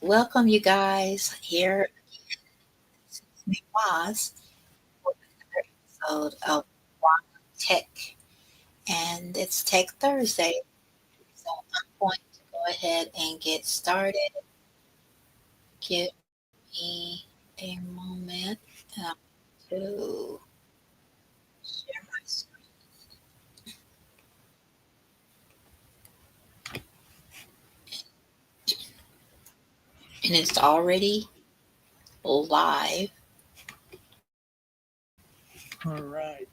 Welcome, you guys. Here it was for another episode of Rock Tech, and it's Tech Thursday. So I'm going to go ahead and get started. Give me a moment to share my screen, and it's already live. All right.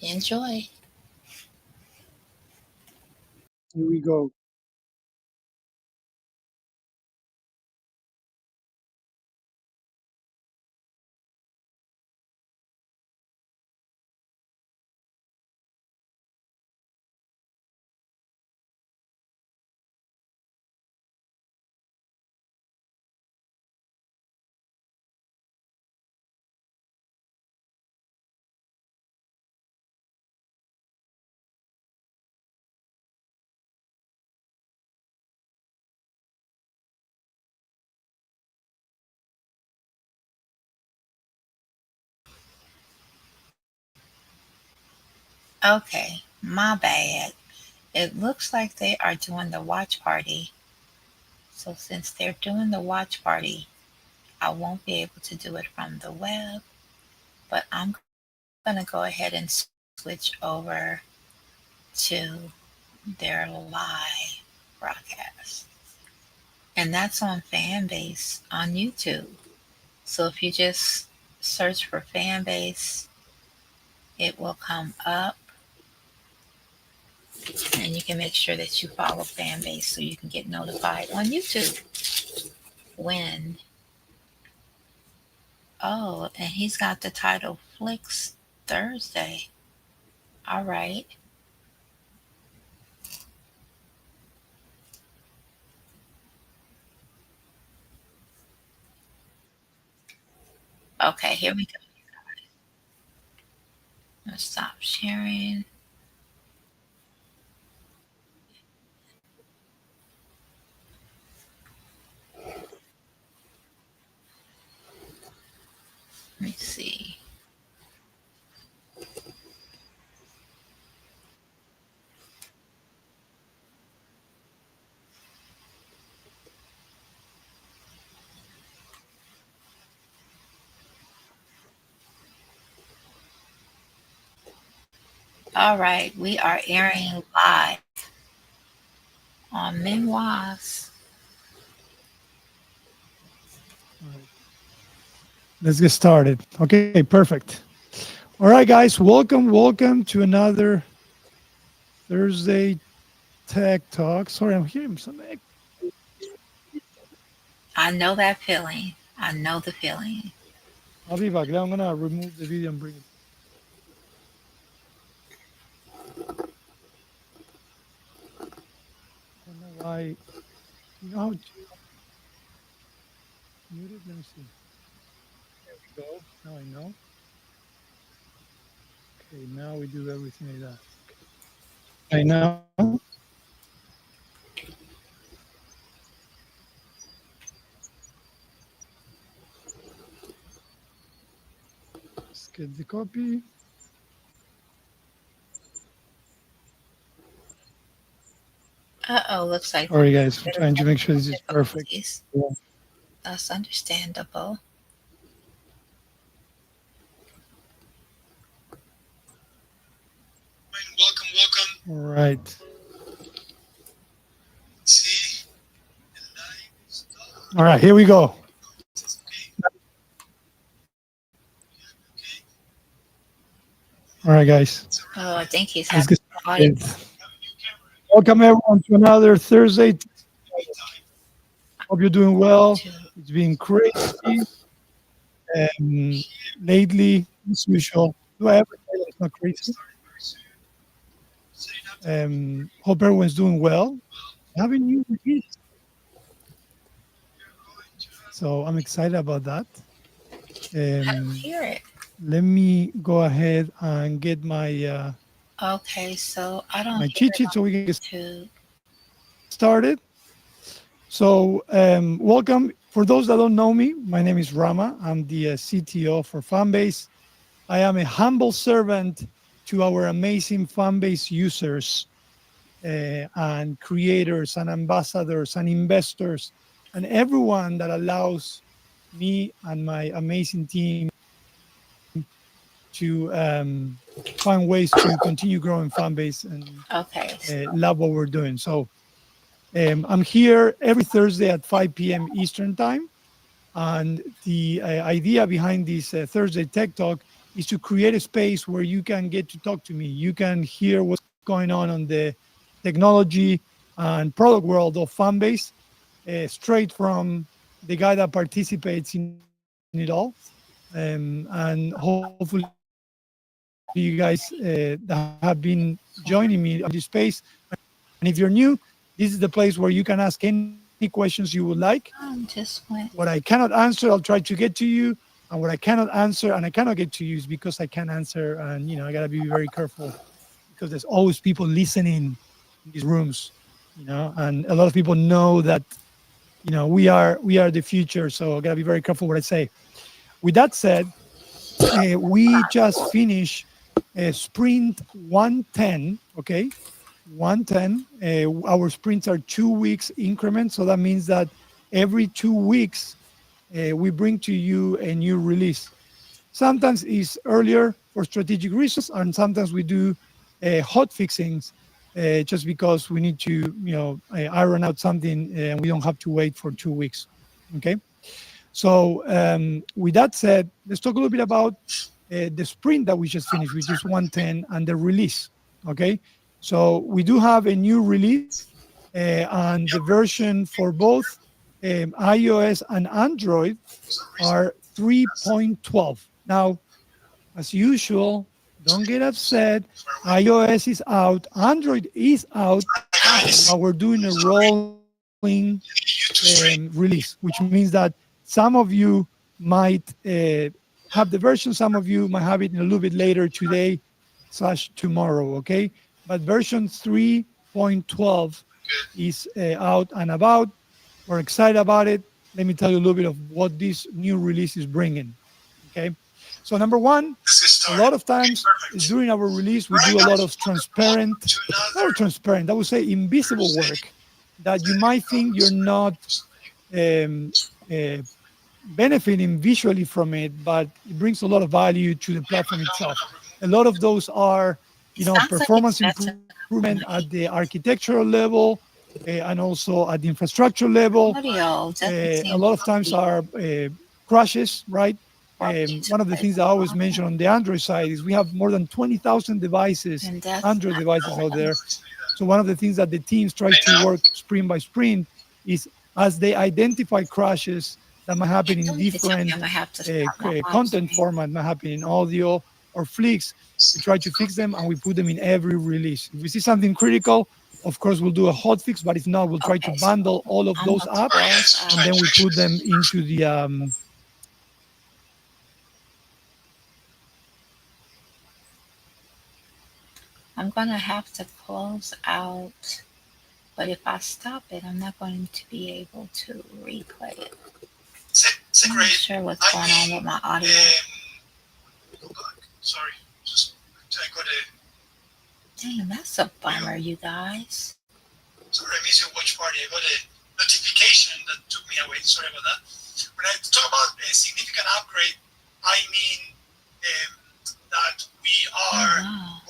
Enjoy. Here we go. Okay, my bad. It looks like they are doing the watch party. So since they're doing the watch party, I won't be able to do it from the web, but I'm going to go ahead and switch over to their live broadcast. And that's on Fanbase on YouTube. So if you just search for Fanbase, it will come up and you can make sure that you follow Fanbase so you can get notified on YouTube when. Oh, and he's got the title Flicks Thursday. All right. Okay, here we go. Let's stop sharing. Let me see. All right, we are airing live on Memoirs. All right. Let's get started. Okay, perfect. All right, guys. Welcome to another Thursday Tech Talk. Sorry, I'm hearing some echo. I know that feeling. I know the feeling. I'll be back. Now I'm gonna remove the video and bring it. I don't know why. You know how to mute it? Let me see. There we go. Now I know. Okay, now we do everything like that. I know. Let's get the copy. Uh-oh, looks like Sorry, guys. I'm we're trying to having make sure this is perfect. difficulties. Yeah. That's understandable. All right. All right. Here we go. All right, guys. Oh, I think he's Let's having get audio. started. Welcome everyone to another Thursday. Hope you're doing well. To, It's been crazy lately, as usual. Do I ever say that it's not crazy? Hope everyone's doing well. Having new release, so I'm excited about that. I don't Um, hear it. Let me go ahead and get Okay, so I don't my hear cheat it sheet on so we can get YouTube. started. So, welcome. For those that don't know me, my name is Rama. I'm the CTO for Fanbase. I am a humble servant to our amazing Fanbase users and creators and ambassadors and investors and everyone that allows me and my amazing team to find ways to continue growing Fanbase and Okay. love what we're doing. So, I'm here every Thursday at 5 p.m. Eastern Time. And the idea behind this Thursday Tech Talk is to create a space where you can get to talk to me. You can hear what's going on the technology and product world of Fanbase, straight from the guy that participates in it all. And hopefully, you guys that have been joining me on this space. And if you're new, this is the place where you can ask any questions you would like. What I cannot answer, I'll Just try went. to get to you. And what I cannot answer and I cannot get to you is because I can't answer. And I got to be very careful because there's always people listening in these rooms, and a lot of people know that we are the future. So I got to be very careful what I say. With that said, we just finished sprint 110. Okay, 110. Our sprints are 2 weeks increments, so that means that every 2 weeks we bring to you a new release. Sometimes it's earlier for strategic reasons, and sometimes we do hot fixings just because we need to, iron out something and we don't have to wait for 2 weeks. Okay. So, with that said, let's talk a little bit about the sprint that we just finished, which is 110, and the release. Okay. So, we do have a new release, and the version for both iOS and Android are 3.12. Now, as usual, don't get upset. iOS is out, Android is out, but we're doing a rolling release, which means that some of you might have the version, some of you might have it a little bit later today slash tomorrow. Okay, but version 3.12 is out and about. We're excited about it. Let me tell you a little bit of what this new release is bringing. Okay, so number one, a lot of times during our release we do a lot of transparent, not transparent, I would say invisible work that you might think you're not um, uh, benefiting visually from it, but it brings a lot of value to the platform itself. A lot of those are, It sounds like it's performance about to improvement come at in the architectural level and also at the infrastructure level. audio. Doesn't A seem lot of to times be are crashes, right? working to One of the play things the that I always audio. mention on the Android side is we have more than 20,000 devices, And that's Android not devices out good. there. So one of the things that the teams try to work sprint by sprint is as they identify crashes that might happen You in need to tell me I'm different gonna have to start my live content stream. format, might happen in audio or flicks. We try to fix them and we put them in every release. If we see something critical, of course, we'll do a hot fix, but if not, we'll try to Okay, so bundle all of I'm those gonna up close and out. then we put them into the I'm gonna have to close out, but if I stop it, I'm not going to be able to replay it. I'm not sure what's going on with my audio. Damn, that's a bummer, you guys. Oh wow.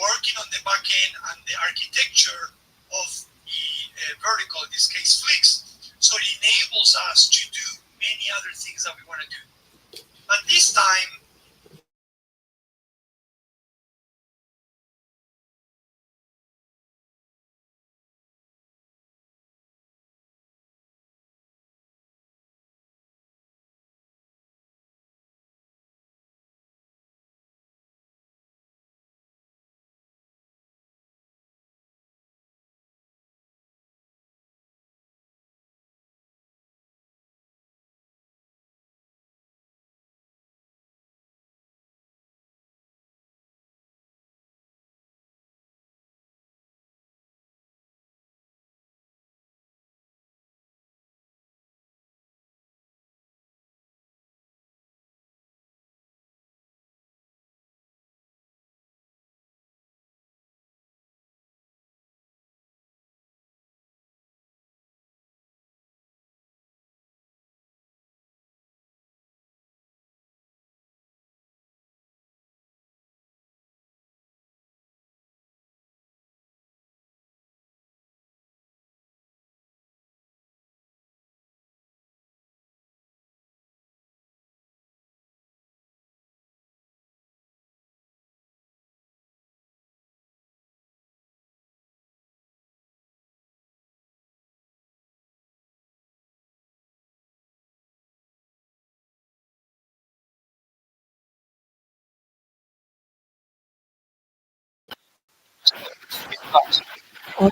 Okay,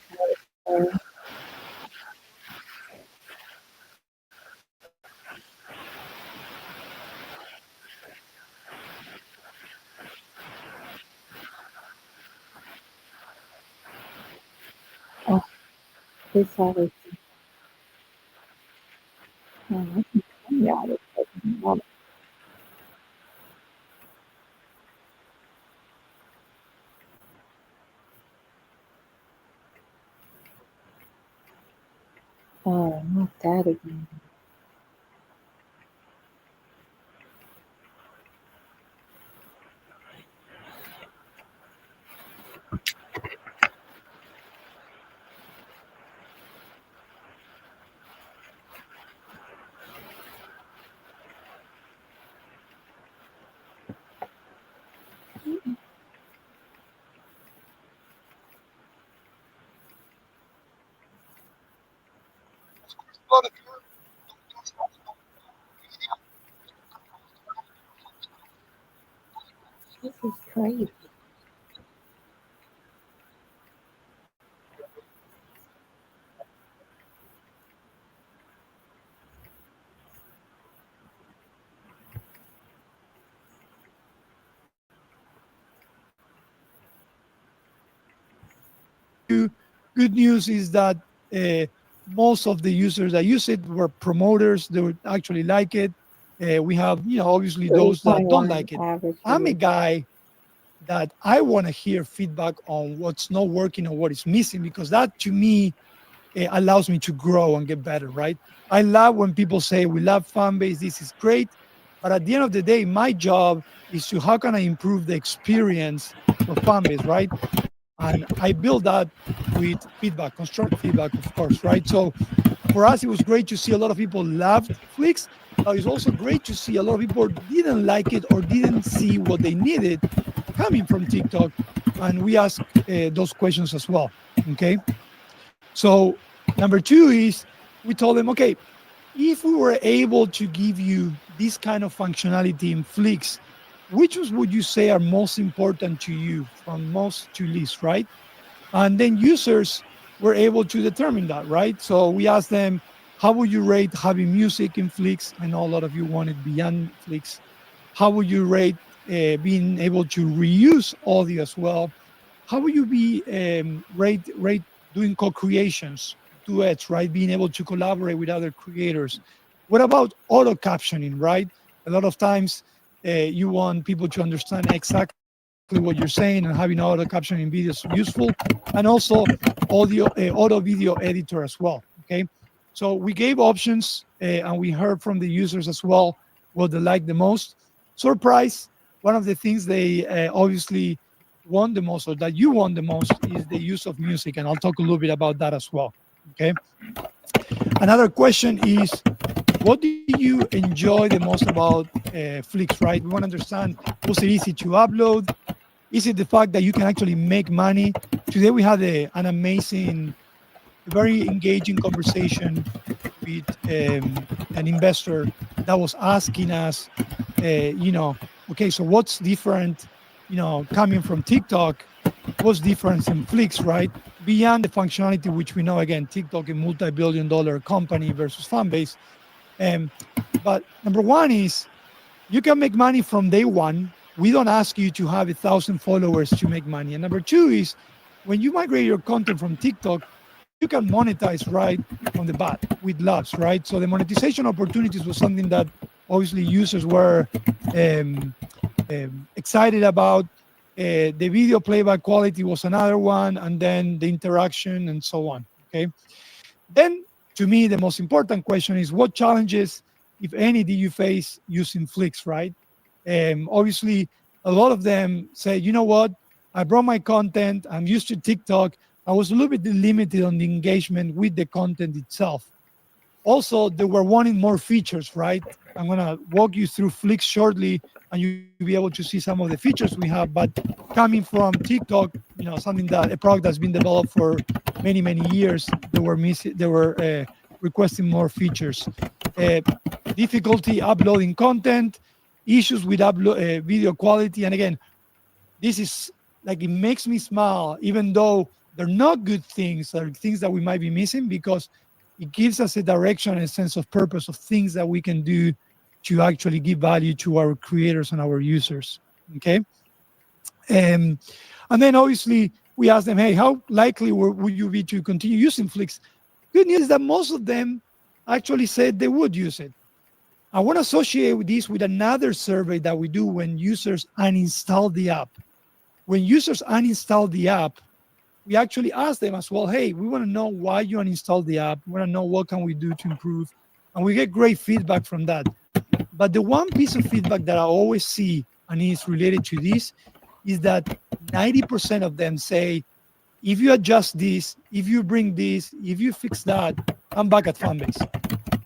so, oh, this always, yeah, oh, not that again. This is crazy. you good news is that uh, most of the users that use it were promoters. They would actually like it. We have, obviously those that don't 3.1 like it. average for I'm a you. guy that I want to hear feedback on what's not working or what is missing, because that to me allows me to grow and get better, right? I love when people say we love fan base, this is great, but at the end of the day, my job is to how can I improve the experience for fan base, right? And I build that with feedback, constructive feedback, of course, right? So for us, it was great to see a lot of people loved Flix, but it's also great to see a lot of people didn't like it or didn't see what they needed coming from TikTok. And we ask those questions as well. Okay. So number two is we told them, okay, if we were able to give you this kind of functionality in Flix, which ones would you say are most important to you from most to least, right? And then users were able to determine that, right? So we asked them, how would you rate having music in Flix? I know a lot of you wanted beyond Flix. How would you rate being able to reuse audio as well? How would you be rate doing co-creations, duets, right? Being able to collaborate with other creators. What about auto captioning, right? A lot of times you want people to understand exactly what you're saying, and having auto captioning videos useful, and also auto video editor as well. Okay, so we gave options and we heard from the users as well what they like the most. Surprise! One of the things they obviously want the most, or that you want the most, is the use of music, and I'll talk a little bit about that as well. Okay. Another question is, what do you enjoy the most about Flix? Right? We want to understand, was it easy to upload? Is it the fact that you can actually make money? Today we had an amazing, very engaging conversation with an investor that was asking us, okay, so what's different, coming from TikTok? What's different in Flix, right? Beyond the functionality, which we know, again, TikTok, a multi-billion-dollar company versus Fanbase. Um, but number one is you can make money from day one. We don't ask you to have 1,000 followers to make money. And number two is when you migrate your content from TikTok, you can monetize right from the bat with loves, right? So the monetization opportunities was something that obviously users were um, excited about. The video playback quality was another one, and then the interaction and so on. Okay. Then, to me, the most important question is what challenges, if any, did you face using Flix, right? Obviously, a lot of them say, you know what, I brought my content, I'm used to TikTok. I was a little bit limited on the engagement with the content itself. Also, they were wanting more features, right? I'm going to walk you through Flix shortly, and you'll be able to see some of the features we have. But coming from TikTok, something that a product that's been developed for many, many years, they were requesting more features. Uh, Difficulty uploading content, issues with upload video quality, and again, this is like it makes me smile, even though they're not good things, or things that we might be missing, because it gives us a direction and a sense of purpose of things that we can do to actually give value to our creators and our users. Okay. Um, and then obviously we ask them, hey, how likely would you be to continue using Flix? Good news is that most of them actually said they would use it. I want to associate with this with another survey that we do when users uninstall the app. When users uninstall the app, we actually ask them as well, hey, we want to know why you uninstalled the app. We want to know what can we do to improve. And we get great feedback from that. But the one piece of feedback that I always see, and is related to this, is that 90% of them say, if you adjust this, if you bring this, if you fix that, I'm back at Fanbase,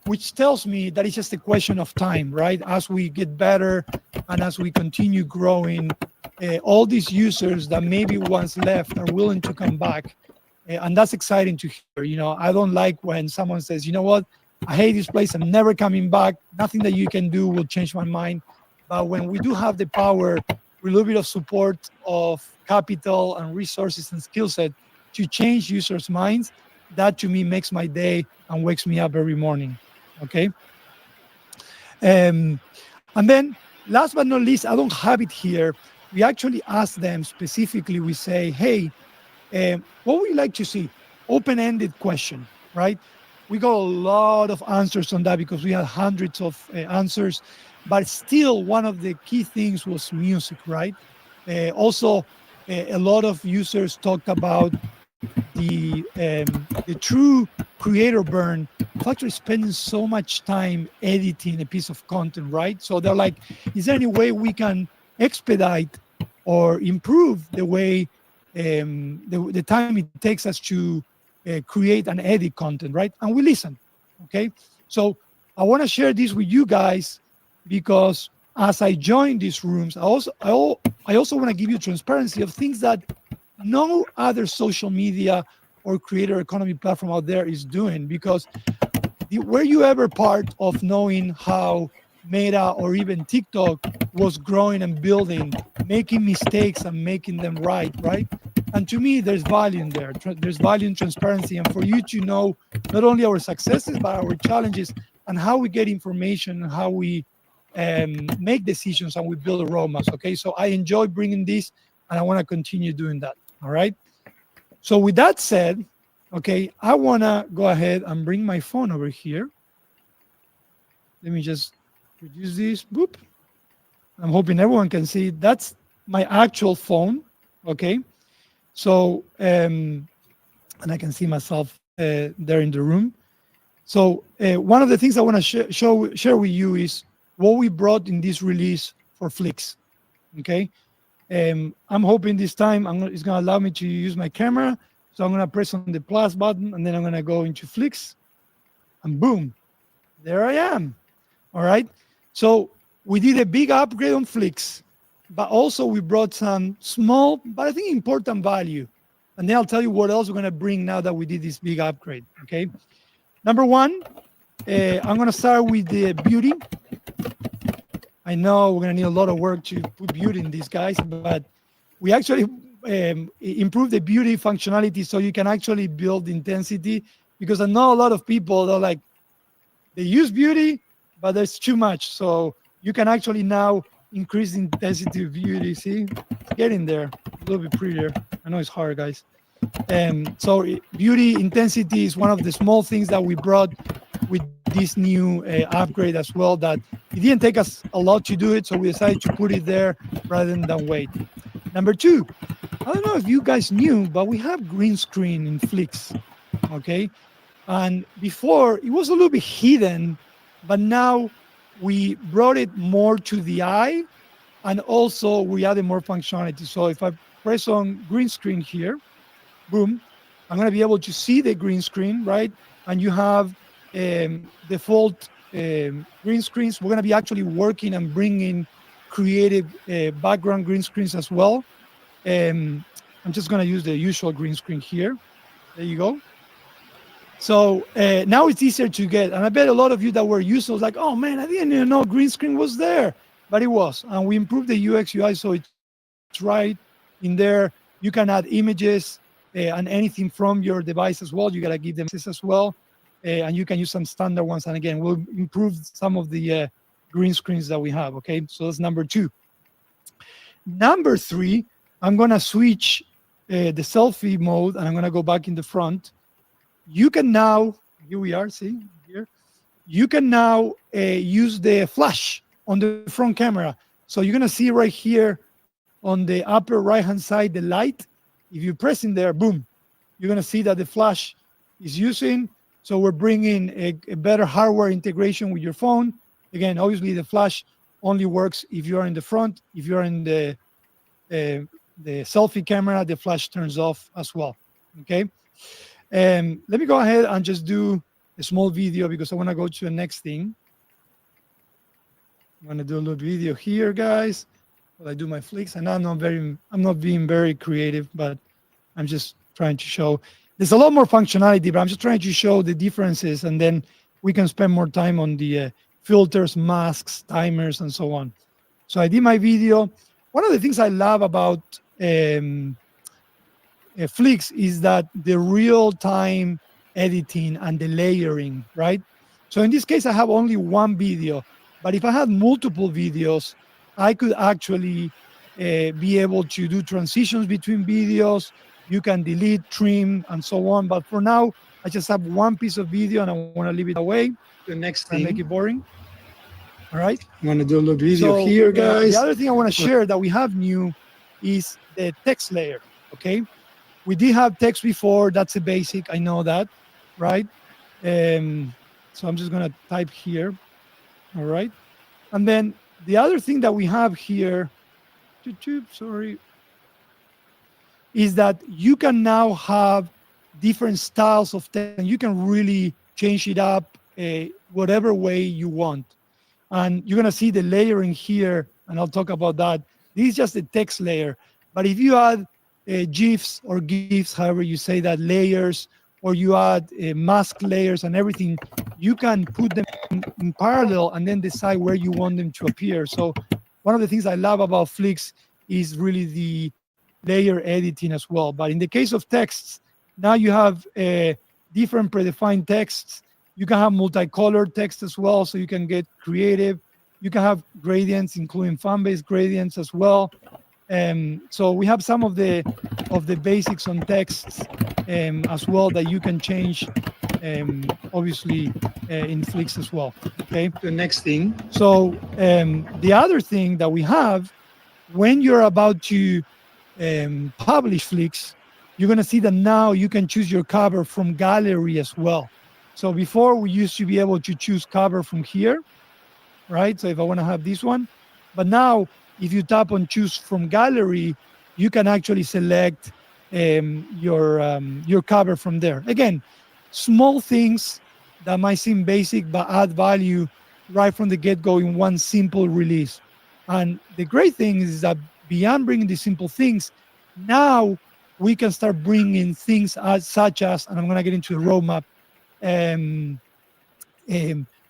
which tells me that it's just a question of time, right? As we get better and as we continue growing, all these users that maybe once left are willing to come back. And that's exciting to hear. I don't like when someone says, you know what, I hate this place, I'm never coming back. Nothing that you can do will change my mind. But when we do have the power, with a little bit of support of capital and resources and skill set to change users' minds, that to me makes my day and wakes me up every morning. Okay. Um, and then last but not least, I don't have it here. We actually ask them specifically, we say, hey, what would you like to see? Open-ended question, right? We got a lot of answers on that because we had hundreds of answers, but still one of the key things was music, right? Also, a lot of users talked about the true creator burn of actually spending so much time editing a piece of content, right? So they're like, is there any way we can expedite or improve the way the time it takes us to create and edit content, right? And we listen. Okay. So I want to share this with you guys because as I join these rooms, I also want to give you transparency of things that no other social media or creator economy platform out there is doing. Because were you ever part of knowing how Meta or even TikTok was growing and building, making mistakes and making them right? And to me, there's value in there. There's value in transparency, and for you to know not only our successes but our challenges and how we get information and how we make decisions and we build roadmaps. Okay, so I enjoy bringing this, and I want to continue doing that. All right. So with that said, okay, I want to go ahead and bring my phone over here. Let me just reduce this. Boop. I'm hoping everyone can see. That's my actual phone. Okay. So, and I can see myself there in the room. So one of the things I want to share with you is what we brought in this release for Flix. Okay. I'm hoping this time it's going to allow me to use my camera. So I'm going to press on the plus button, and then I'm going to go into Flix, and boom, there I am. All right. So we did a big upgrade on Flix, but also we brought some small, but I think important value. And then I'll tell you what else we're going to bring now that we did this big upgrade. Okay. Number one, I'm going to start with the beauty. I know we're going to need a lot of work to put beauty in these guys, but we actually improve the beauty functionality so you can actually build intensity, because I know a lot of people are like, they use beauty, but there's too much. So you can actually now increase the intensity of beauty. See, it's getting there a little bit prettier. I know it's hard, guys. So beauty intensity is one of the small things that we brought with this new upgrade as well, that it didn't take us a lot to do it, so we decided to put it there rather than wait. Number two, I don't know if you guys knew, but we have green screen in Flix. Okay. And before it was a little bit hidden, but now we brought it more to the eye, and also we added more functionality. So if I press on green screen here, boom, I'm going to be able to see the green screen, right? And you have default green screens. We're going to be actually working and bringing creative background green screens as well. I'm just going to use the usual green screen here. There you go. So now it's easier to get. And I bet a lot of you that were used to was like, oh man, I didn't even know green screen was there. But it was. And we improved the UX UI so it's right In there, you can add images and anything from your device as well. You got to give them access as well. And you can use some standard ones. And again, we'll improve some of the green screens that we have. Okay, so that's number two. Number three, I'm going to switch the selfie mode and I'm going to go back in the front. You can now, here we are, see here, you can now use the flash on the front camera. So you're going to see right here on the upper right hand side the light. If you press in there, boom, you're going to see that the flash is using. So we're bringing a better hardware integration with your phone. Again, obviously the flash only works if you're in the front. If you're in the selfie camera, the flash turns off as well. Okay. Let me go ahead and just do a small video because I want to go to the next thing. I'm going to do a little video here, guys, while I do my flicks. And I'm not being very creative, but I'm just trying to show. There's a lot more functionality, but I'm just trying to show the differences, and then we can spend more time on the filters, masks, timers, and so on. So I did my video. One of the things I love about Flix is that the real-time editing and the layering, right? So in this case, I have only one video, but if I had multiple videos, I could actually be able to do transitions between videos. You can delete, trim, and so on. But for now, I just have one piece of video and I want to leave it away. The next And make thing, it boring. All right. I'm going to do a little video So here, guys. the other thing I want to share that we have new is the text layer. Okay. We did have text before. That's a basic. I know that. Right. So I'm just going to type here. All right. And then the other thing that we have here, sorry, is that you can now have different styles of text and you can really change it up whatever way you want. And you're going to see the layering here, and I'll talk about that. This is just the text layer. But if you add GIFs or GIFs, however you say that, layers, or you add mask layers and everything, you can put them in parallel and then decide where you want them to appear. So one of the things I love about Flix is really the layer editing as well. But in the case of texts, now you have different predefined texts. You can have multicolored text as well, so you can get creative. You can have gradients, including fan-based gradients as well. So we have some of the basics on texts as well that you can change, obviously, in Flix as well. Okay. The next thing. So the other thing that we have, when you're about to publish Flix, you're going to see that now you can choose your cover from gallery as well. So before, we used to be able to choose cover from here, right? So if I want to have this one, but now if you tap on choose from gallery, you can actually select your cover from there. Again, small things that might seem basic but add value right from the get-go in one simple release. And the great thing is that beyond bringing these simple things, now we can start bringing things such as, and I'm going to get into the roadmap, we're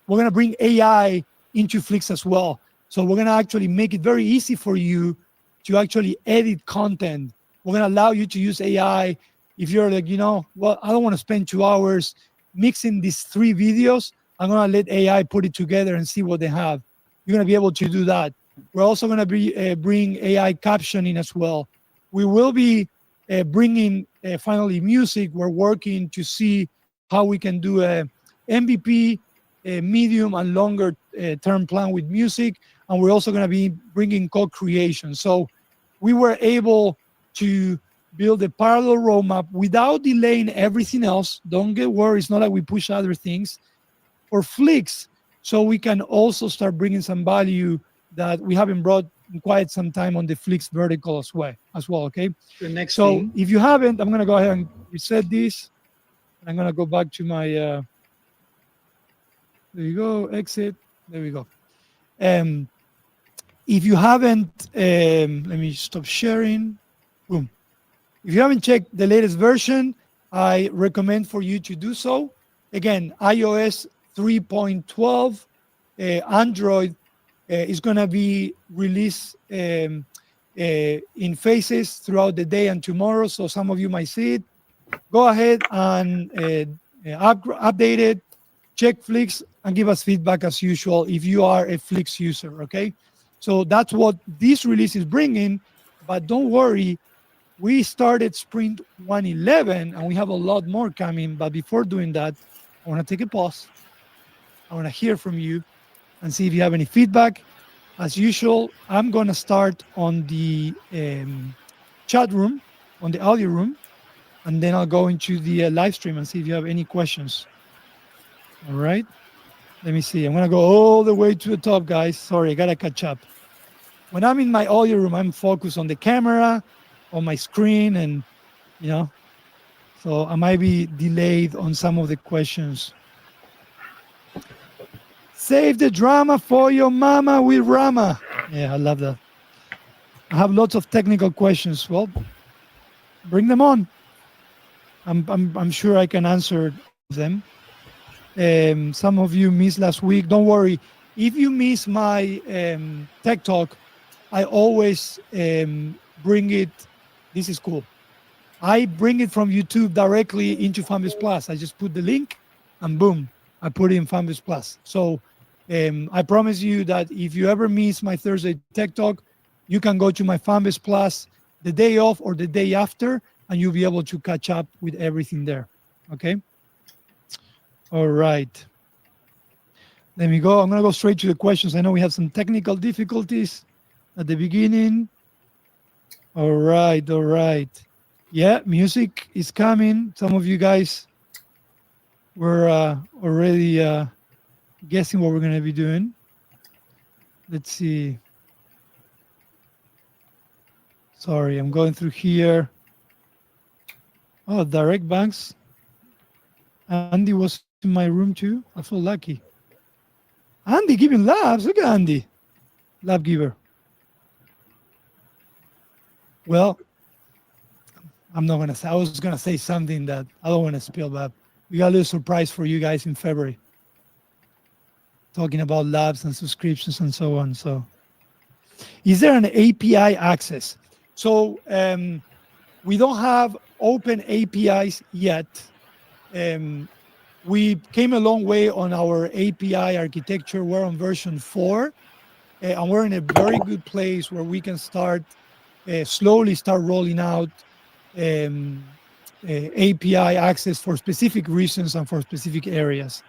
going to bring AI into Flix as well. So we're going to actually make it very easy for you to actually edit content. We're going to allow you to use AI. If you're like, well, I don't want to spend 2 hours mixing these 3 videos, I'm going to let AI put it together and see what they have. You're going to be able to do that. We're also going to be bring AI captioning as well. We will be bringing finally music. We're working to see how we can do a MVP, a medium and longer term plan with music. And we're also going to be bringing co-creation. So we were able to build a parallel roadmap without delaying everything else. Don't get worried. It's not like we push other things for Flix. So we can also start bringing some value that we haven't brought in quite some time on the Flix vertical as well. Okay. The next So thing. if you haven't, I'm going to go ahead and reset this. I'm going to go back to my, there you go, exit. There we go. If you haven't, let me stop sharing. Boom. If you haven't checked the latest version, I recommend for you to do so. Again, iOS 3.12, Android is going to be released in phases throughout the day and tomorrow. So some of you might see it. Go ahead and update it, check Flix, and give us feedback as usual if you are a Flix user. Okay. So that's what this release is bringing. But don't worry, we started Sprint 111 and we have a lot more coming. But before doing that, I want to take a pause. I want to hear from you and see if you have any feedback. As usual, I'm going to start on the chat room, on the audio room, and then I'll go into the live stream and see if you have any questions. All right. Let me see. I'm going to go all the way to the top, guys. Sorry, I got to catch up. When I'm in my audio room, I'm focused on the camera, on my screen, and, you know, so I might be delayed on some of the questions. Save the drama for your mama with Rama. Yeah, I love that. I have lots of technical questions. Well, bring them on. I'm sure I can answer all of them. Some of you missed last week. Don't worry. If you miss my tech talk, I always bring it. This is cool. I bring it from YouTube directly into Fanbase Plus. I just put the link and boom, I put it in Fanbase Plus. So I promise you that if you ever miss my Thursday Tech Talk, you can go to my Fanbase Plus the day off or the day after, and you'll be able to catch up with everything there. Okay. All right. Let me go. I'm going to go straight to the questions. I know we have some technical difficulties at the beginning. All right. All right. Yeah, music is coming. Some of you guys were already guessing what we're going to be doing. Let's see. Sorry, I'm going through here. Oh, direct banks. Andy was in my room too. I feel lucky. Andy giving labs. Look at Andy. Lab giver. Well, I'm not going to say. I was going to say something that I don't want to spill, but we got a little surprise for you guys in February. Talking about labs and subscriptions and so on. So, is there an API access? So, we don't have open APIs yet. We came a long way on our API architecture. We're on version 4, and we're in a very good place where we can start slowly start rolling out API access for specific reasons and for specific areas.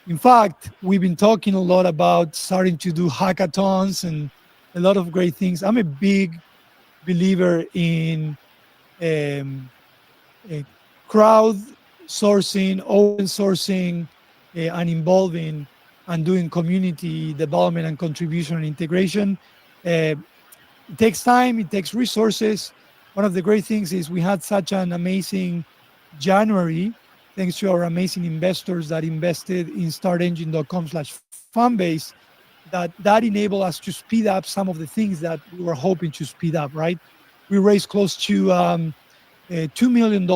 In fact, we've been talking a lot about starting to do hackathons and a lot of great things. I'm a big believer in crowd sourcing, open sourcing, and involving and doing community development and contribution and integration. It takes time, it takes resources. One of the great things is we had such an amazing January, thanks to our amazing investors that invested in startengine.com/fanbase, that enabled us to speed up some of the things that we were hoping to speed up, right? We raised close to $2 million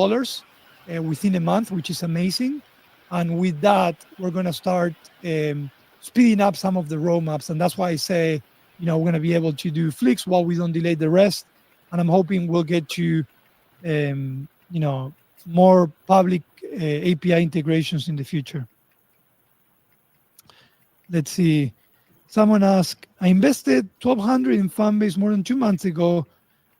within a month, which is amazing. And with that, we're going to start speeding up some of the roadmaps. And that's why I say, we're going to be able to do Flix while we don't delay the rest. And I'm hoping we'll get to, more public API integrations in the future. Let's see. Someone asked, I invested $1,200 in Fanbase more than 2 months ago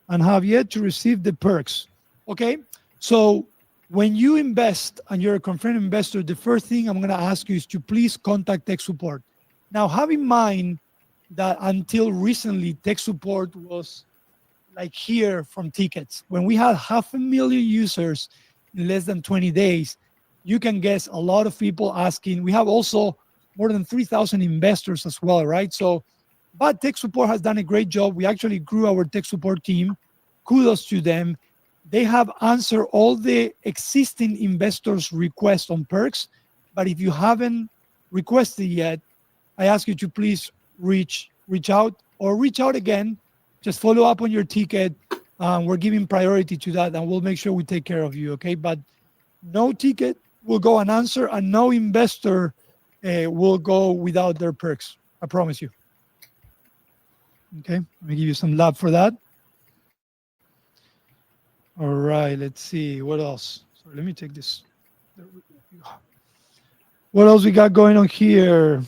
and have yet to receive the perks. Okay, so when you invest and you're a confirmed investor, the first thing I'm going to ask you is to please contact tech support. Now, have in mind that until recently, tech support was like here from tickets. When we had 500,000 users in less than 20 days, you can guess a lot of people asking. We have also more than 3,000 investors as well, right? So, but tech support has done a great job. We actually grew our tech support team. Kudos to them. They have answered all the existing investors' requests on perks. But if you haven't requested yet, I ask you to please reach out or reach out again. Just follow up on your ticket. We're giving priority to that, and we'll make sure we take care of you, okay? But no ticket will go unanswered, and no investor will go without their perks. I promise you. Okay, let me give you some love for that. All right, let's see what else. So let me take this. There we go. What else we got going on here?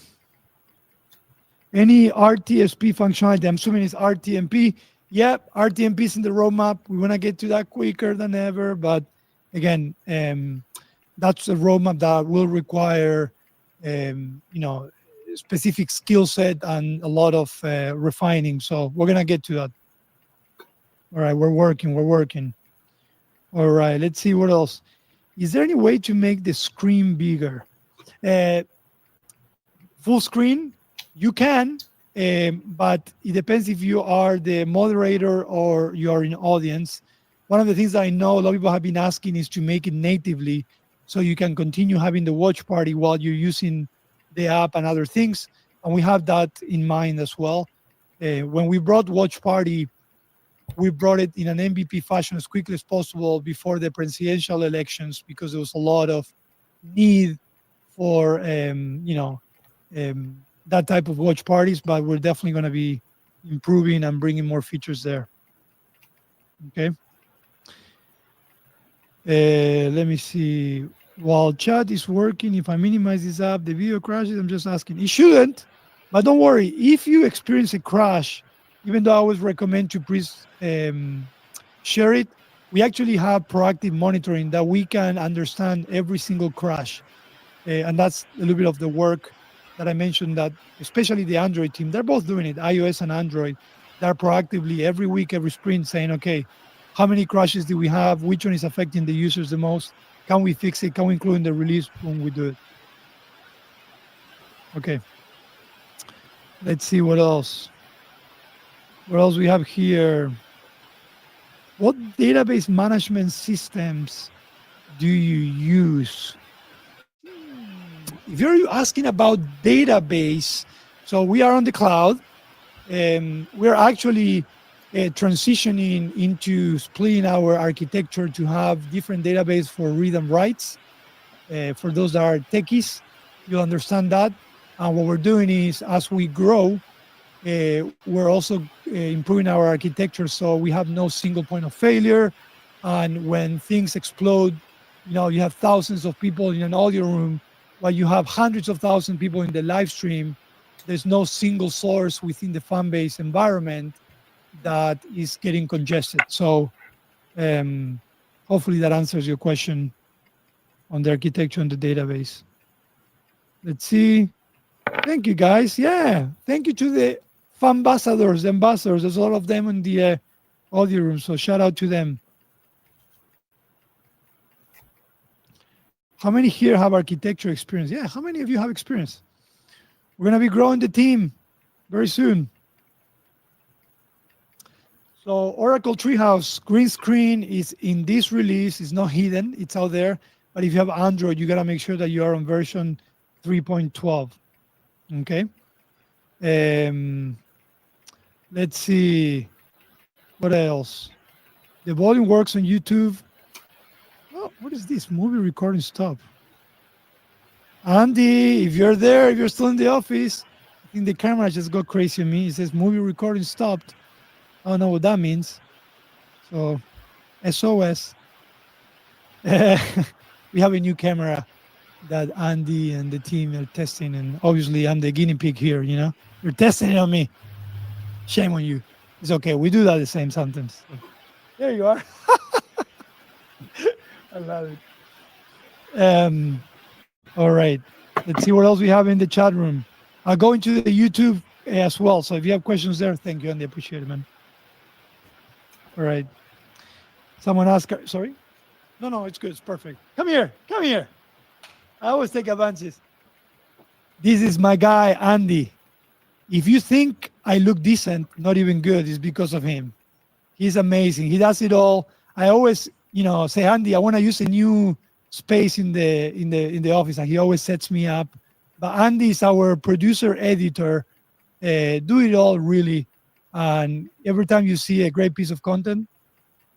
Any RTSP functionality? I'm assuming it's RTMP. Yep, RTMP is in the roadmap. We want to get to that quicker than ever, but again, that's a roadmap that will require, specific skill set and a lot of refining. So we're gonna get to that. All right, we're working. We're working. All right, let's see what else. Is there any way to make the screen bigger? Uh, Full screen, you can, but it depends if you are the moderator or you are in audience. One of the things that I know a lot of people have been asking is to make it natively so you can continue having the watch party while you're using the app and other things. And we have that in mind as well. When we brought watch party, we brought it in an MVP fashion as quickly as possible before the presidential elections because there was a lot of need for that type of watch parties, but we're definitely going to be improving and bringing more features there. Okay. Let me see. While chat is working, if I minimize this app, the video crashes. I'm just asking. It shouldn't, but don't worry. If you experience a crash, even though I always recommend to please share it, we actually have proactive monitoring that we can understand every single crash. And that's a little bit of the work that I mentioned that especially the Android team, they're both doing it, iOS and Android. They're proactively every week, every sprint saying, okay, how many crashes do we have? Which one is affecting the users the most? Can we fix it? Can we include in the release when we do it? Okay. Let's see what else. What else we have here? What database management systems do you use? If you're asking about database, so we are on the cloud. We're actually transitioning into splitting our architecture to have different database for read and writes. For those that are techies, you'll understand that. And what we're doing is, as we grow, we're also improving our architecture so we have no single point of failure. And when things explode, you have thousands of people in an audio room, while you have hundreds of thousands of people in the live stream. There's no single source within the fan base environment that is getting congested. So hopefully that answers your question on the architecture and the database. Let's see. Thank you, guys. Yeah, thank you to the ambassadors. There's a lot of them in the audio room, so shout out to them. How many here have architecture experience? Yeah, how many of you have experience? We're going to be growing the team very soon. So Oracle Treehouse green screen is in this release. It's not hidden. It's out there. But if you have Android, you got to make sure that you are on version 3.12. Okay. Let's see. What else? The volume works on YouTube. Oh, what is this? Movie recording stop. Andy, if you're there, if you're still in the office, I think the camera just got crazy on me. It says movie recording stopped. I don't know what that means. So, SOS. We have a new camera that Andy and the team are testing, and obviously I'm the guinea pig here. You're testing it on me. Shame on you. It's okay. We do that the same sometimes. So, there you are. I love it. All right. Let's see what else we have in the chat room. I'll go into the YouTube as well. So if you have questions there, thank you, Andy. Appreciate it, man. All right. Someone asked, sorry? No, it's good. It's perfect. Come here. I always take advances. This is my guy, Andy. If you think I look decent, not even good, it's because of him. He's amazing. He does it all. I always, say, Andy, I want to use a new space in the office, and he always sets me up. But Andy is our producer, editor, do it all really. And every time you see a great piece of content,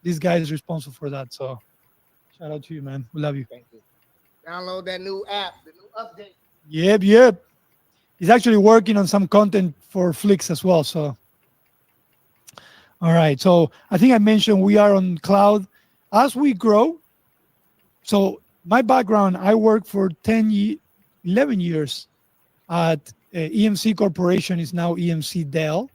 this guy is responsible for that. So shout out to you, man. We love you. Thank you. Download that new app, the new update. Yep. He's actually working on some content for Flix as well. So, all right. So I think I mentioned we are on cloud. as we grow, so my background, I worked for 11 years at EMC Corporation, is now EMC Dell.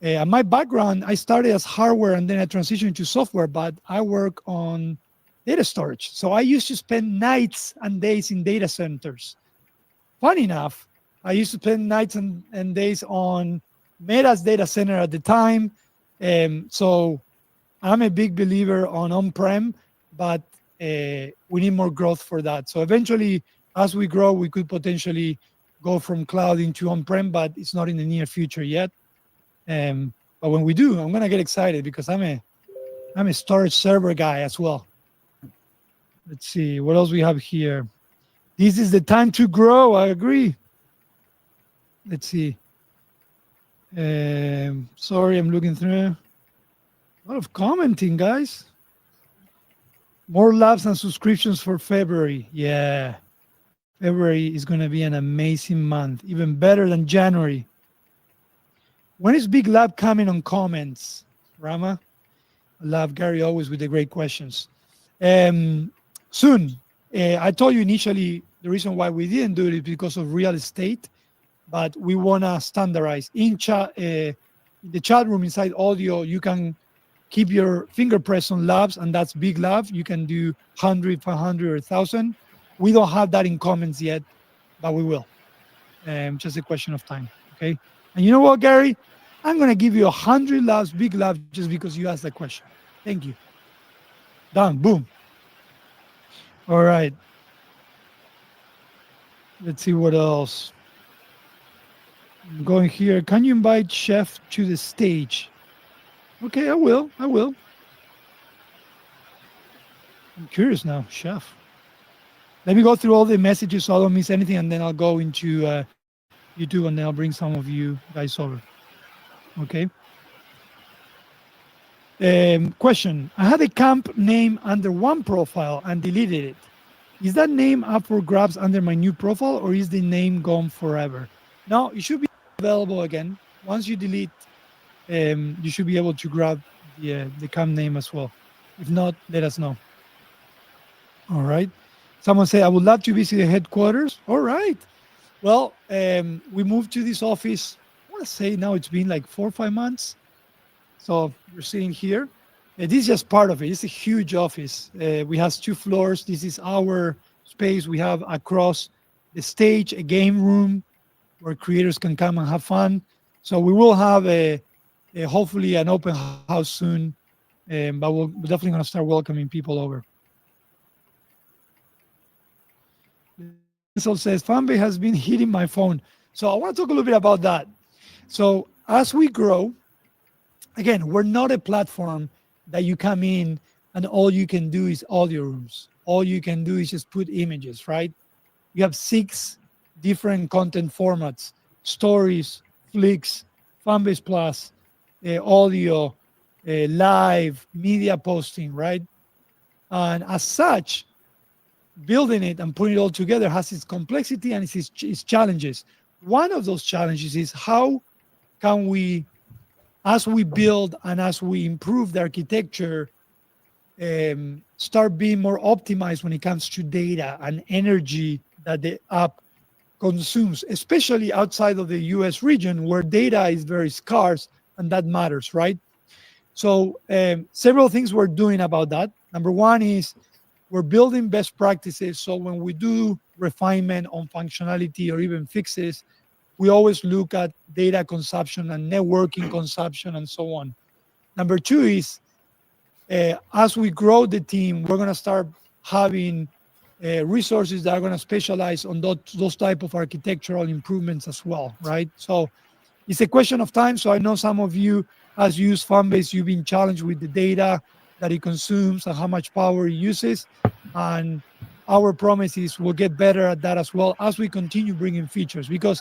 And my background, I started as hardware and then I transitioned to software, but I work on data storage. So I used to spend nights and days in data centers. Funny enough, I used to spend nights and days on Meta's data center at the time. So I'm a big believer on-prem, but we need more growth for that. So eventually, as we grow, we could potentially go from cloud into on-prem, but it's not in the near future yet. But when we do, I'm gonna get excited because I'm a storage server guy as well. Let's see what else we have here. This is the time to grow. I agree. Let's see. Sorry, I'm looking through. A lot of commenting, guys. More labs and subscriptions for February. Yeah. February is going to be an amazing month, even better than January. When is Big Lab coming on comments, Rama? I love Gary always with the great questions. Soon. I told you initially the reason why we didn't do it is because of real estate, but we want to standardize. In the chat room inside audio, you can keep your finger press on labs, and that's Big Lab. You can do 100, 500, or 1,000. We don't have that in comments yet, but we will. Just a question of time, okay? And you know what, Gary? I'm going to give you 100 labs, Big Lab, just because you asked that question. Thank you. Done. Boom. All right. Let's see what else. I'm going here. Can you invite Chef to the stage? Okay, I will. I will. I'm curious now, Chef. Let me go through all the messages so I don't miss anything, and then I'll go into YouTube, and then I'll bring some of you guys over. Okay. Question. I had a camp name under one profile and deleted it. Is that name up for grabs under my new profile, or is the name gone forever? No, it should be available again. Once you delete, you should be able to grab the camp name as well. If not, let us know. All right. Someone said, I would love to visit the headquarters. All right. Well, we moved to this office, I want to say now it's been like 4 or 5 months. So you're seeing here. This is just part of it. It's a huge office. We have 2 floors. This is our space. We have across the stage a game room where creators can come and have fun. So we will have a hopefully an open house soon, but we're definitely going to start welcoming people over. Denzel says, Fanbase has been hitting my phone. So I want to talk a little bit about that. So as we grow, again, we're not a platform that you come in and all you can do is audio rooms. All you can do is just put images, right? You have 6 different content formats: stories, flicks, Fanbase Plus, audio, live, media posting, right? And as such, building it and putting it all together has its complexity and its challenges. One of those challenges is how can we, as we build and as we improve the architecture, start being more optimized when it comes to data and energy that the app consumes, especially outside of the US region where data is very scarce, and that matters, right? So several things we're doing about that. Number one is we're building best practices. So when we do refinement on functionality or even fixes, we always look at data consumption and networking consumption and so on. Number two is as we grow the team, we're going to start having resources that are going to specialize on those type of architectural improvements as well, right? So it's a question of time. So I know some of you, as you use Fanbase, you've been challenged with the data that it consumes and how much power it uses. And our promise is we'll get better at that as well as we continue bringing features, because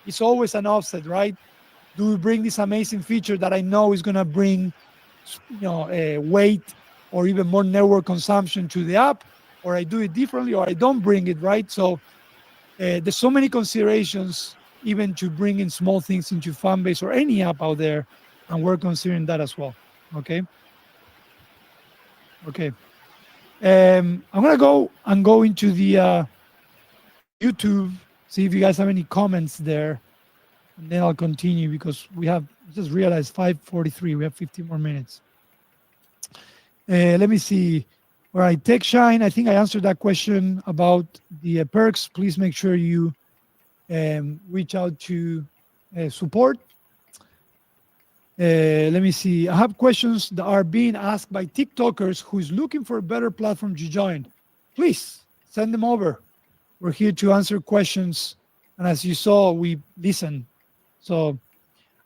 it's always an offset, right? Do we bring this amazing feature that I know is going to bring, weight or even more network consumption to the app, or I do it differently, or I don't bring it, right? So there's so many considerations, even to bring in small things into Fanbase or any app out there, and we're considering that as well. Okay. I'm gonna go into the YouTube, see if you guys have any comments there, and then I'll continue because we have just realized 5:43. We have 15 more minutes. Let me see. All right, Tech Shine. I think I answered that question about the perks. Please make sure you reach out to support. Let me see. I have questions that are being asked by TikTokers who's looking for a better platform to join. Please send them over. We're here to answer questions. And as you saw, we listen. So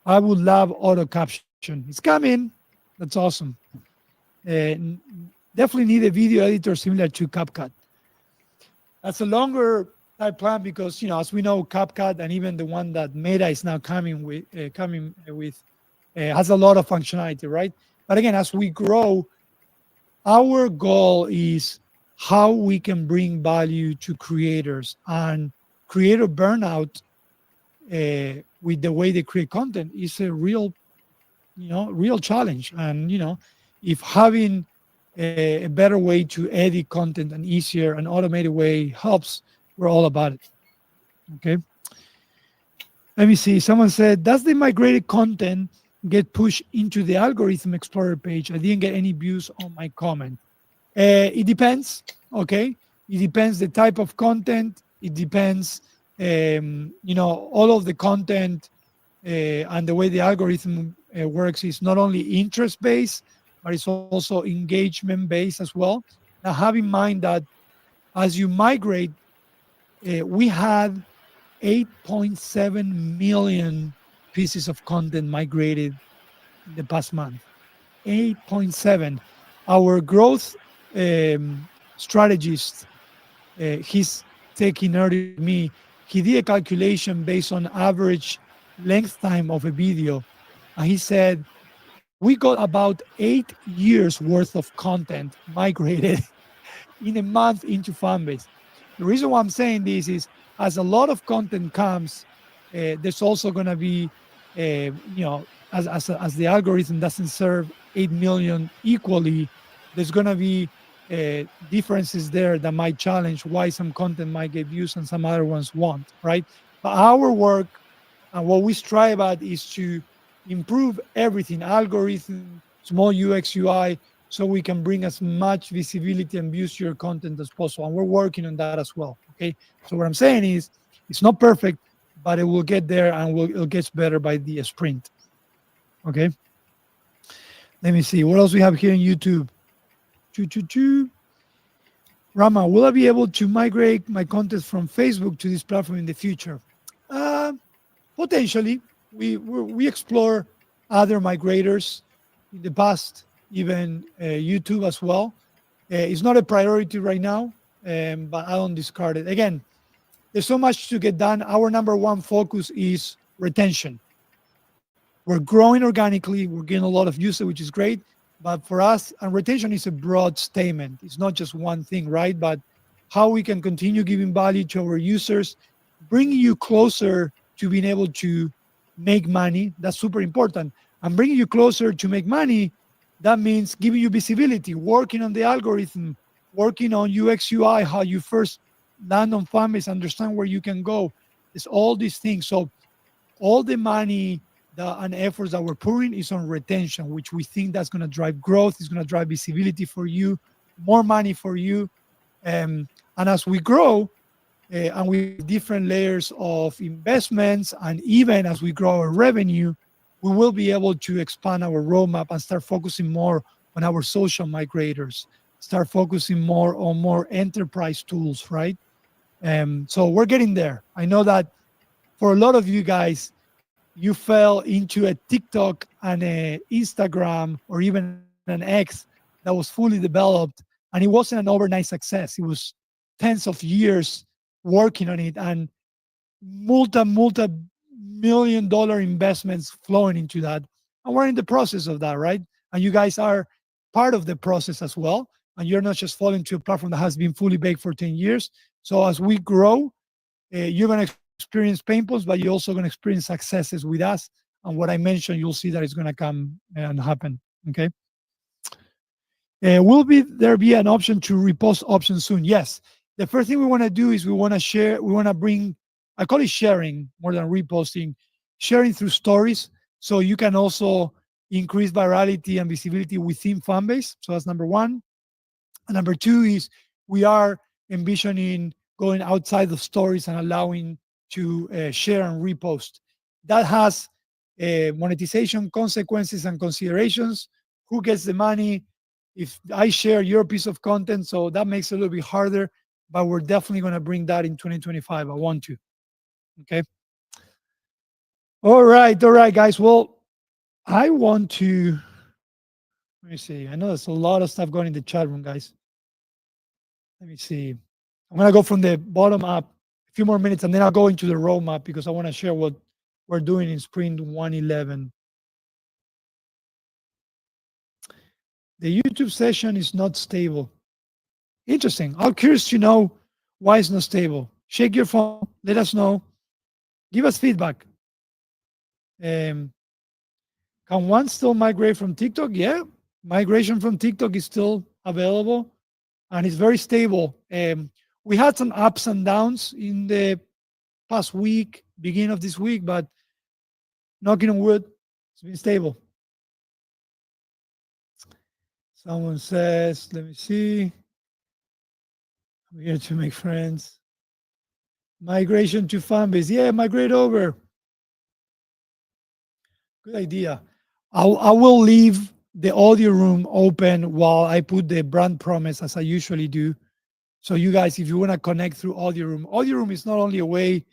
I would love auto caption. It's coming. That's awesome. Definitely need a video editor similar to CapCut. That's a longer type plan because as we know, CapCut and even the one that Meta is now coming with has a lot of functionality, right? But again, as we grow, our goal is how we can bring value to creators, and creator burnout with the way they create content is a real challenge. And if having a better way to edit content, and easier and automated way helps, we're all about it. Okay. Let me see. Someone said, does the migrated content get pushed into the algorithm explorer page? I didn't get any views on my comment. It depends. Okay. It depends the type of content. It depends, all of the content and the way the algorithm works is not only interest based, but it's also engagement based as well. Now, have in mind that as you migrate, we had 8.7 million pieces of content migrated in the past month. 8.7. Our growth strategist, he's taking earlier with me, he did a calculation based on average length time of a video. And he said, we got about 8 years worth of content migrated in a month into Fanbase. The reason why I'm saying this is, as a lot of content comes, there's also going to be, as the algorithm doesn't serve 8 million equally, there's going to be differences there that might challenge why some content might get views and some other ones won't, right? But our work and what we strive at is to improve everything, algorithm, small UX, UI, so we can bring as much visibility and views to your content as possible. And we're working on that as well. Okay. So what I'm saying is, it's not perfect, but it will get there, and it gets better by the sprint. Okay. Let me see what else we have here in YouTube. Rama, will I be able to migrate my content from Facebook to this platform in the future? Uh, Potentially. We explore other migrators in the past, even YouTube as well. It's not a priority right now, but I don't discard it. Again, there's so much to get done. Our number one focus is retention. We're growing organically. We're getting a lot of usage, which is great. But for us, and retention is a broad statement. It's not just one thing, right? But how we can continue giving value to our users, bringing you closer to being able to make money. That's super important. And bringing you closer to make money, that means giving you visibility, working on the algorithm, working on UX, UI, how you first land on Fanbase, understand where you can go. It's all these things. So all the money and efforts that we're pouring is on retention, which we think that's going to drive growth, is going to drive visibility for you, more money for you. And as we grow, and we have different layers of investments, and even as we grow our revenue, we will be able to expand our roadmap and start focusing more on our social migrators, start focusing more on more enterprise tools, right? So we're getting there. I know that for a lot of you guys, you fell into a TikTok and a Instagram or even an X that was fully developed, and it wasn't an overnight success. It was tens of years working on it, and multi million dollar investments flowing into that. And we're in the process of that, right? And you guys are part of the process as well. And you're not just falling to a platform that has been fully baked for 10 years. So as we grow, you're going to experience pain points, but you're also going to experience successes with us. And what I mentioned, you'll see that it's going to come and happen. Okay. Will be there be an option to repost option soon? Yes. The first thing we want to do is we want to share. We want to bring. I call it sharing more than reposting. Sharing through stories, so you can also increase virality and visibility within fan base. So that's number one. And number two is we are envisioning going outside the stories and allowing to share and repost. That has monetization consequences and considerations. Who gets the money? If I share your piece of content, so that makes it a little bit harder, but we're definitely going to bring that in 2025. I want to. Okay. All right, guys. Well, I want to. Let me see. I know there's a lot of stuff going in the chat room, guys. Let me see. I'm gonna go from the bottom up a few more minutes, and then I'll go into the roadmap because I want to share what we're doing in Sprint 111. The YouTube session is not stable. Interesting. I'm curious to know why it's not stable. Shake your phone. Let us know. Give us feedback. Um, can one still migrate from TikTok? Yeah, migration from TikTok is still available, and it's very stable. We had some ups and downs in the past week, beginning of this week, but knocking on wood, it's been stable. Someone says, let me see. I'm here to make friends. Migration to Fanbase. Yeah, migrate over. Good idea. I will leave the audio room open while I put the brand promise as I usually do. So you guys, if you want to connect through audio room is not only a way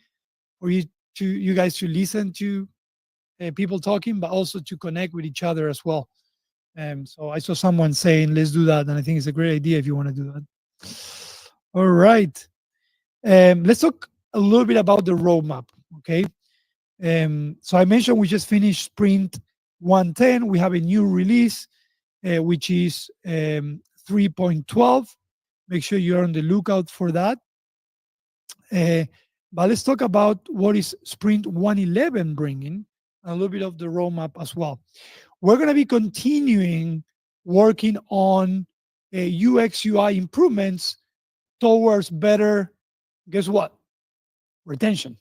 for you guys to listen to people talking, but also to connect with each other as well. So I saw someone saying, let's do that. And I think it's a great idea if you want to do that. All right. Let's talk a little bit about the roadmap. Okay. So I mentioned we just finished Sprint 110. We have a new release, which is 3.12. Make sure you're on the lookout for that. But let's talk about what is Sprint 111 bringing, a little bit of the roadmap as well. We're going to be continuing working on UX UI improvements towards better, guess what? Retention.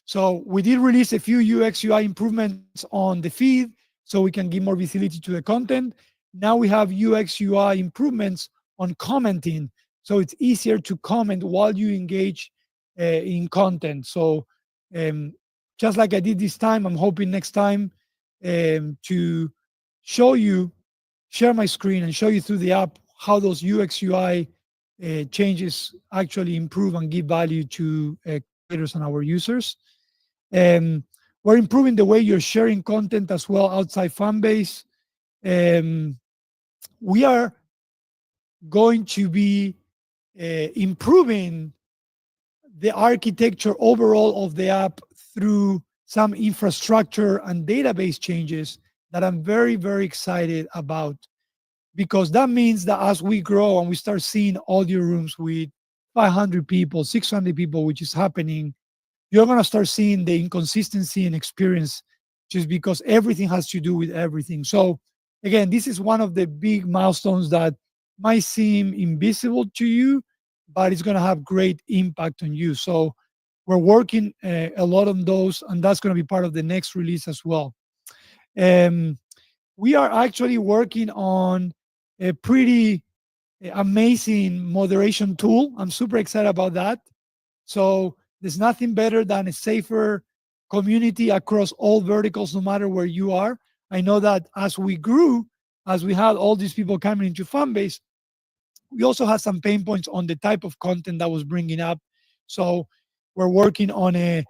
So we did release a few UX UI improvements on the feed so we can give more visibility to the content. Now we have UX UI improvements on commenting. So it's easier to comment while you engage in content. So just like I did this time, I'm hoping next time to show you, share my screen and show you through the app how those UX UI changes actually improve and give value to creators and our users. We're improving the way you're sharing content as well outside fan base. We are going to be improving the architecture overall of the app through some infrastructure and database changes that I'm very, very excited about, because that means that as we grow and we start seeing audio rooms with 500 people, 600 people, which is happening, you're going to start seeing the inconsistency in experience just because everything has to do with everything. So again, this is one of the big milestones that might seem invisible to you, but it's going to have great impact on you. So we're working a lot on those, and that's going to be part of the next release as well. We are actually working on a pretty amazing moderation tool. I'm super excited about that. So there's nothing better than a safer community across all verticals, no matter where you are. I know that as we grew, as we had all these people coming into Fanbase, we also had some pain points on the type of content that was bringing up. So we're working on a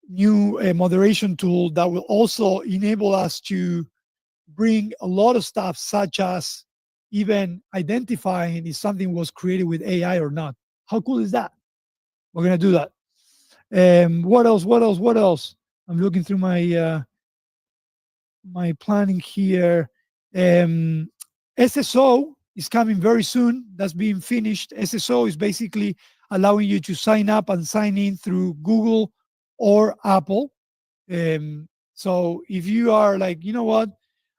new moderation tool that will also enable us to bring a lot of stuff, such as even identifying if something was created with AI or not. How cool is that? We're gonna do that. What else? What else? What else? I'm looking through my planning here. SSO is coming very soon. That's being finished. SSO is basically allowing you to sign up and sign in through Google or Apple. So if you are like, you know what,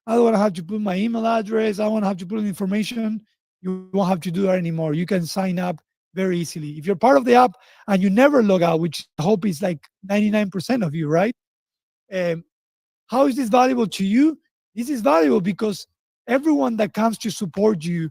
I don't want to have to put my email address. I don't want to have to put in information. You won't have to do that anymore. You can sign up very easily. If you're part of the app and you never log out, which I hope is like 99% of you, right? Um, how is this valuable to you? This is valuable because everyone that comes to support you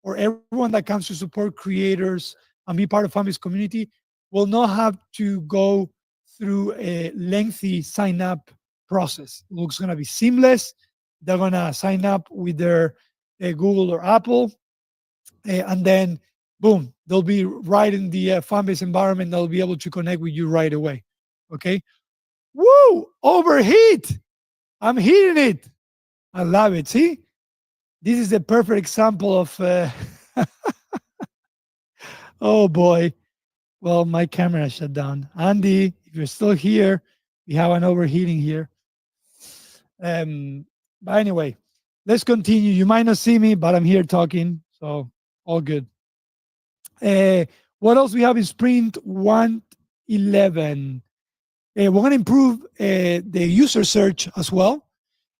or everyone that comes to support creators and be part of Family's community will not have to go through a lengthy sign up process. It's going to be seamless. They're going to sign up with their Google or Apple, and then boom, they'll be right in the Fanbase environment. They'll be able to connect with you right away. Okay. Woo! Overheat. I'm heating it. I love it. See, this is a perfect example of. Oh boy. Well, my camera shut down. Andy, if you're still here, we have an overheating here. Um, but anyway, let's continue. You might not see me, but I'm here talking, so all good. What else we have in Sprint 111? We're going to improve the user search as well.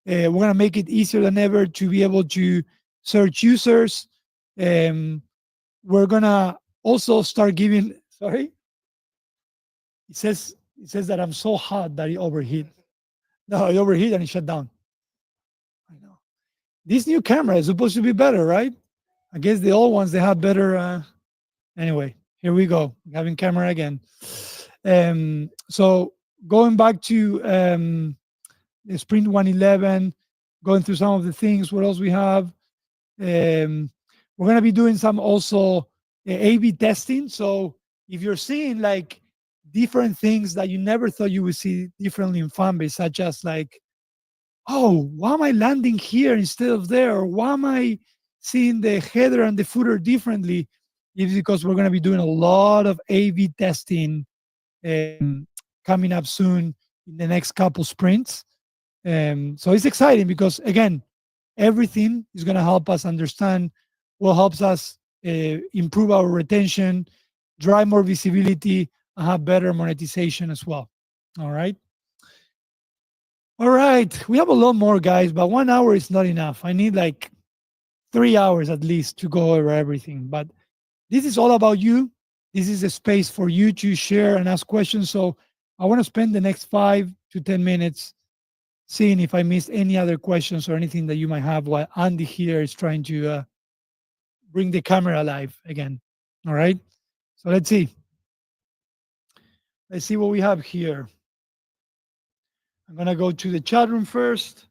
We're going to make it easier than ever to be able to search users. Um, we're going to also start giving, sorry, it says that I'm so hot that it overheat. No, it overheat and it shut down. I know. This new camera is supposed to be better, right? I guess the old ones they have better. Anyway, here we go. Having camera again. So going back to the Sprint 111, going through some of the things. What else we have? We're gonna be doing some also A/B testing. So if you're seeing like different things that you never thought you would see differently in Fanbase, such as like, oh, why am I landing here instead of there? Or why am I seeing the header and the footer differently? It's because we're going to be doing a lot of A/B testing coming up soon in the next couple sprints. So it's exciting because again, everything is going to help us understand what helps us improve our retention, drive more visibility, and have better monetization as well. All right. All right. We have a lot more, guys, but 1 hour is not enough. I need like 3 hours at least to go over everything. But this is all about you. This is a space for you to share and ask questions. So I want to spend the next 5 to 10 minutes seeing if I missed any other questions or anything that you might have while Andy here is trying to bring the camera alive again. All right. So let's see. Let's see what we have here. I'm going to go to the chat room first.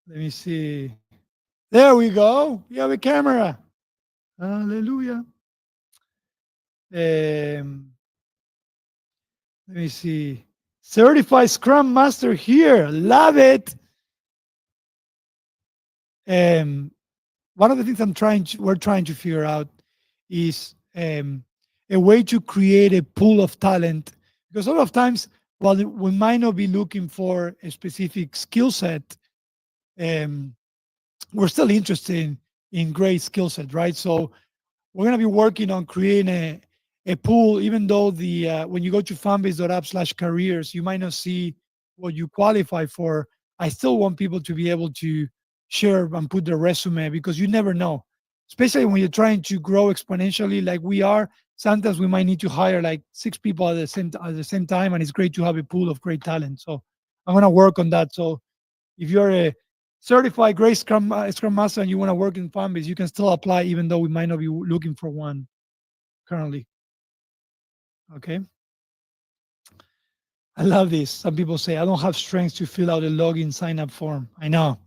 Let me see. There we go. We have a camera. Hallelujah. Let me see. Certified Scrum Master here. Love it. One of the things we're trying to figure out is a way to create a pool of talent. Because a lot of times, while we might not be looking for a specific skill set, we're still interested in great skill set, right? So we're going to be working on creating a pool, even though the when you go to fanbase.app/careers, you might not see what you qualify for. I still want people to be able to share and put their resume because you never know, especially when you're trying to grow exponentially like we are. Sometimes we might need to hire like 6 people at the same time, and it's great to have a pool of great talent. So I'm going to work on that. So if you're a certified great Scrum Master and you want to work in Fanbase, you can still apply even though we might not be looking for one currently. Okay. I love this. Some people say, I don't have strength to fill out a login sign up form. I know.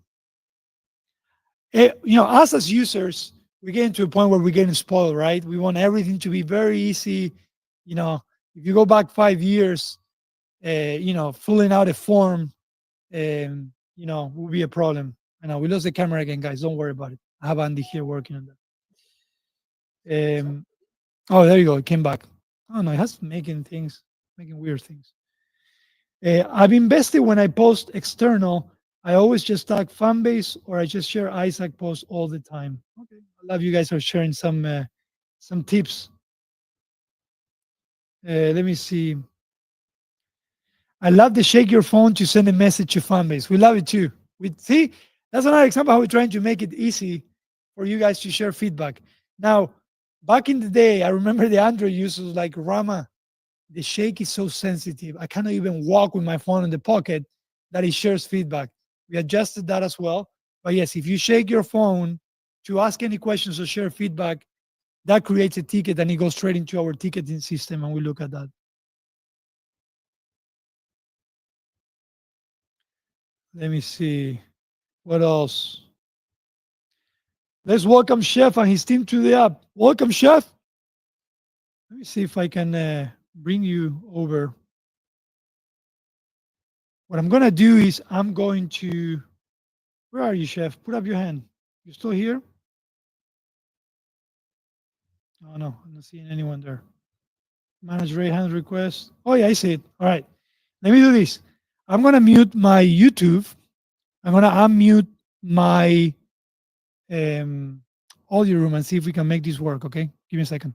Us as users, we get into a point where we're getting spoiled, right? We want everything to be very easy. If you go back 5 years, filling out a form, will be a problem. I know we lost the camera again, guys. Don't worry about it. I have Andy here working on that. Oh, there you go. It came back. Oh no, it has making weird things. I've invested when I post external. I always just tag Fanbase or I just share Isaac posts all the time. Okay, I love you guys are sharing some tips. Let me see. I love the shake your phone to send a message to fan base. We love it too. We see that's another example how we're trying to make it easy for you guys to share feedback. Now, back in the day, I remember the Android users like Rama. The shake is so sensitive. I cannot even walk with my phone in the pocket that it shares feedback. We adjusted that as well. But yes, if you shake your phone to ask any questions or share feedback, that creates a ticket and it goes straight into our ticketing system and we look at that. Let me see. What else? Let's welcome Chef and his team to the app. Welcome, Chef. Let me see if I can bring you over. What I'm going to do is I'm going to. Where are you, Chef? Put up your hand. You still here? Oh, no. I'm not seeing anyone there. Manage Ray hand request. Oh, yeah, I see it. All right. Let me do this. I'm going to mute my YouTube. I'm going to unmute my um, audio room and see if we can make this work. Okay. Give me a second.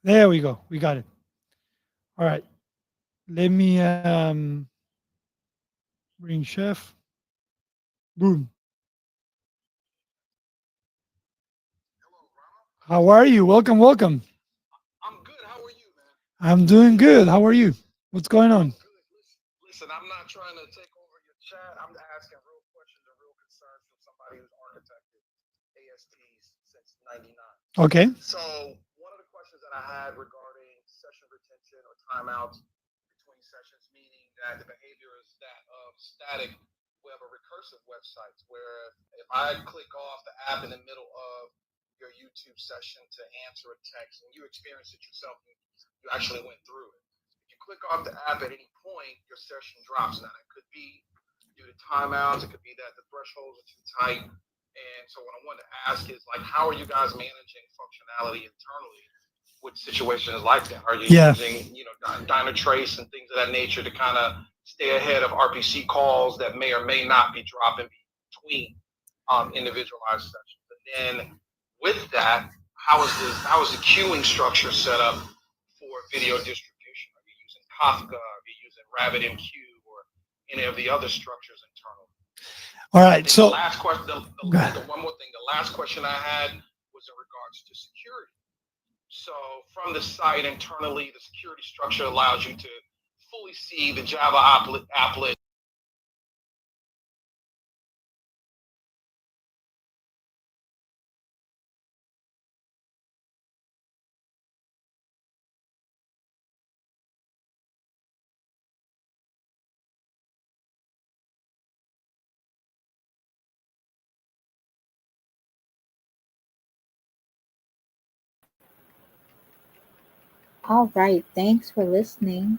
There we go. We got it. All right. Let me bring Chef. Boom. How are you? Welcome, welcome. I'm good. How are you, man? I'm doing good. How are you? What's going I'm on? good. Listen, I'm not trying to take over your chat. I'm asking real questions and real concerns from somebody who's architected ASTs since '99. Okay. So one of the questions that I had regarding session retention or timeouts between sessions, meaning that the behavior is that of static web or recursive websites, where if I click off the app in the middle of your YouTube session to answer a text, and you experienced it yourself, you actually went through it. If you click off the app at any point, your session drops. Now, it could be due to timeouts, it could be that the thresholds are too tight. And so, what I wanted to ask is, like, how are you guys managing functionality internally with situations like that? Are you Yeah. using, Dynatrace and things of that nature to kind of stay ahead of RPC calls that may or may not be dropping between individualized sessions? And then with that, how is the queuing structure set up for video distribution? Are you using Kafka? Are you using RabbitMQ or any of the other structures internally? All And right. then the So, last question, one more thing. The last question I had was in regards to security. So from the site internally, the security structure allows you to fully see the Java applet. All right. Thanks for listening.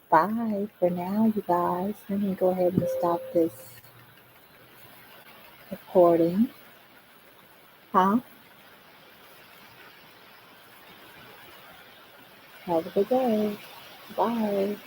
Bye for now, you guys. Let me go ahead and stop this recording. Huh? Have a good day. Bye.